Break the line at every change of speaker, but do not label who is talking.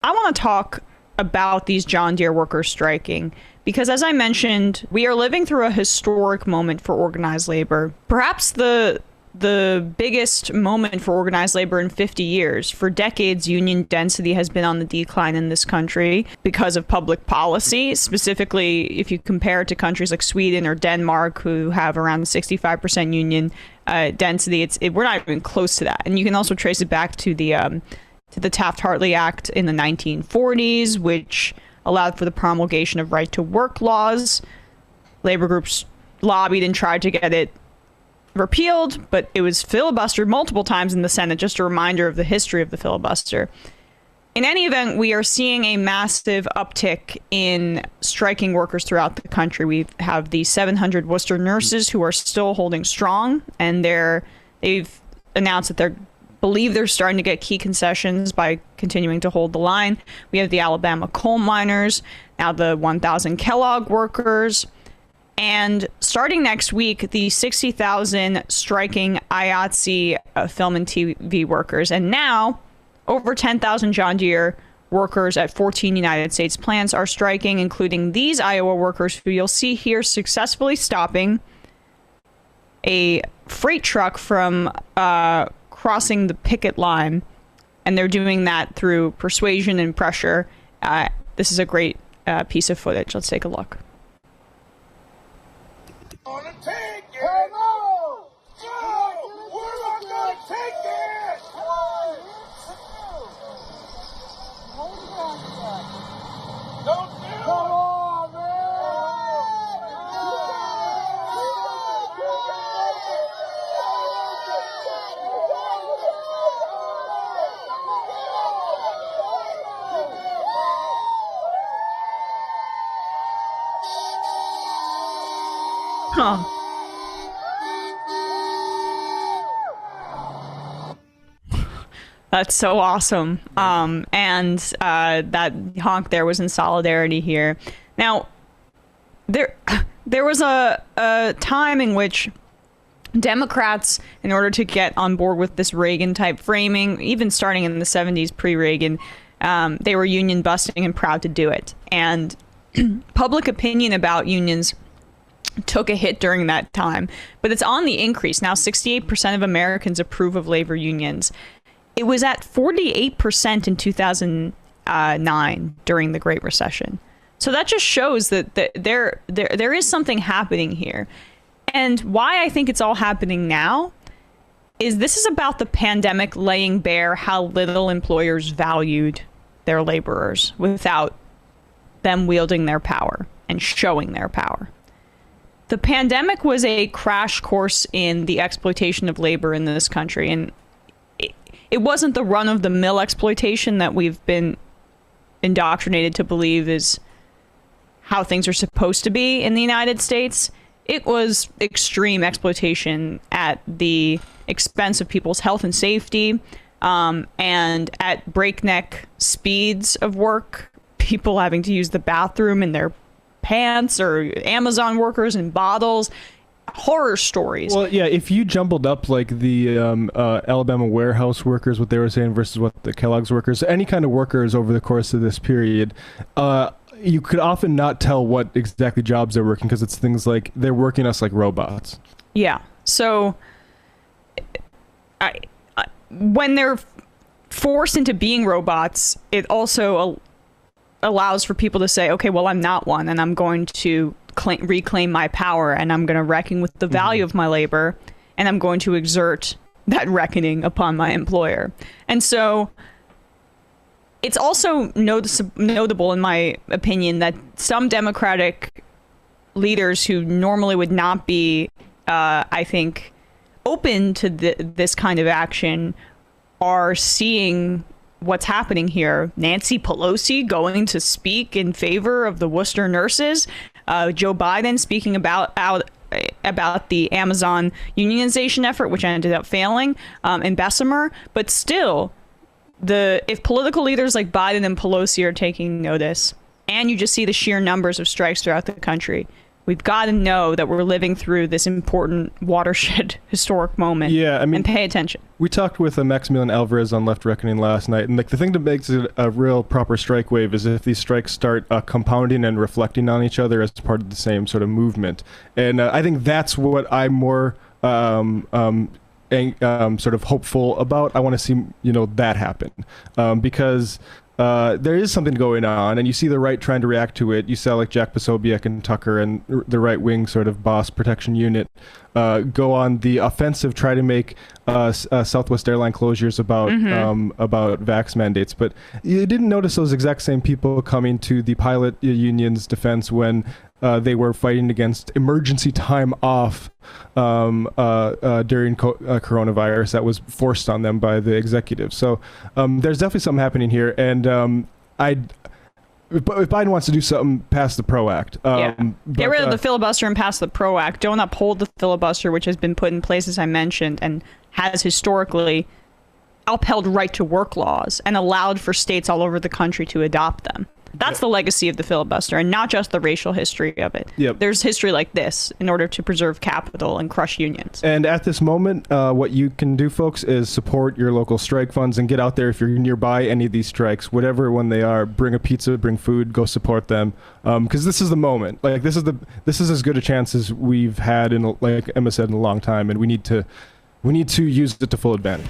I want to talk about these John Deere workers striking because, as I mentioned, we are living through a historic moment for organized labor. Perhaps the biggest moment for organized labor in 50 years. For decades, union density has been on the decline in this country because of public policy. Specifically, if you compare it to countries like Sweden or Denmark, who have around 65% union density, we're not even close to that. And you can also trace it back to the Taft-Hartley Act in the 1940s, which allowed for the promulgation of right-to-work laws. Labor groups lobbied and tried to get it repealed, but it was filibustered multiple times in the Senate. Just a reminder of the history of the filibuster. In any event, we are seeing a massive uptick in striking workers throughout the country. We have the 700 Worcester nurses who are still holding strong, and they've announced that they're starting to get key concessions by continuing to hold the line. We have the Alabama coal miners, now the 1,000 Kellogg workers. And starting next week, the 60,000 striking IATSE Film and TV workers. And now, over 10,000 John Deere workers at 14 United States plants are striking, including these Iowa workers who you'll see here successfully stopping a freight truck from crossing the picket line. And they're doing that through persuasion and pressure. This is a great piece of footage. Let's take a look.
Gonna take it. Come on. No, we're not gonna take it. Don't do it. Come on, man.
Huh. That's so awesome. And that honk there was in solidarity here. Now, there was a time in which Democrats, in order to get on board with this Reagan-type framing, even starting in the 70s pre-Reagan, they were union busting and proud to do it. And public opinion about unions took a hit during that time, but it's on the increase. Now, 68% of Americans approve of labor unions. It was at 48% in 2009 during the Great Recession. So that just shows that there is something happening here. And why I think it's all happening now is this is about the pandemic laying bare how little employers valued their laborers without them wielding their power and showing their power. The pandemic was a crash course in the exploitation of labor in this country. And it wasn't the run-of-the-mill exploitation that we've been indoctrinated to believe is how things are supposed to be in the United States. It was extreme exploitation at the expense of people's health and safety, and at breakneck speeds of work, people having to use the bathroom in their pants, or Amazon workers in bottles. Horror stories.
Well, yeah, if you jumbled up like the Alabama warehouse workers, what they were saying versus what the Kellogg's workers, any kind of workers over the course of this period, you could often not tell what exactly jobs they're working because it's things like they're working us like robots.
Yeah. So when they're forced into being robots, it also allows for people to say, okay, well, I'm not one, and I'm going to reclaim my power, and I'm going to reckon with the value of my labor, and I'm going to exert that reckoning upon my employer. And so it's also notable, in my opinion, that some Democratic leaders who normally would not be, I think, open to this kind of action are seeing what's happening here. Nancy Pelosi going to speak in favor of the Worcester nurses. Joe Biden speaking about the Amazon unionization effort, which ended up failing in Bessemer. But still, if political leaders like Biden and Pelosi are taking notice, and you just see the sheer numbers of strikes throughout the country, we've got to know that we're living through this important watershed historic moment.
Yeah, I mean,
and pay attention.
We talked with Maximilian Alvarez on Left Reckoning last night, and like the thing that makes it a real proper strike wave is if these strikes start compounding and reflecting on each other as part of the same sort of movement. And I think that's what I'm more sort of hopeful about. I want to see, that happen, because there is something going on, and you see the right trying to react to it. You saw like Jack Posobiec and Tucker and the right-wing sort of boss protection unit go on the offensive, try to make Southwest airline closures about vax mandates. But you didn't notice those exact same people coming to the pilot union's defense when they were fighting against emergency time off during coronavirus that was forced on them by the executive. So there's definitely something happening here, and if Biden wants to do something, pass the PRO Act.
Get rid of the filibuster and pass the PRO Act. Don't uphold the filibuster, which has been put in place, as I mentioned, and has historically upheld right to work laws and allowed for states all over the country to adopt them. That's the legacy of the filibuster, and not just the racial history of it.
Yep.
There's history like this in order to preserve capital and crush unions.
And at this moment, what you can do, folks, is support your local strike funds and get out there if you're nearby any of these strikes, whatever one they are. Bring a pizza, bring food, go support them, because this is the moment. Like this is as good a chance as we've had in, like Emma said, in a long time, and we need to use it to full advantage.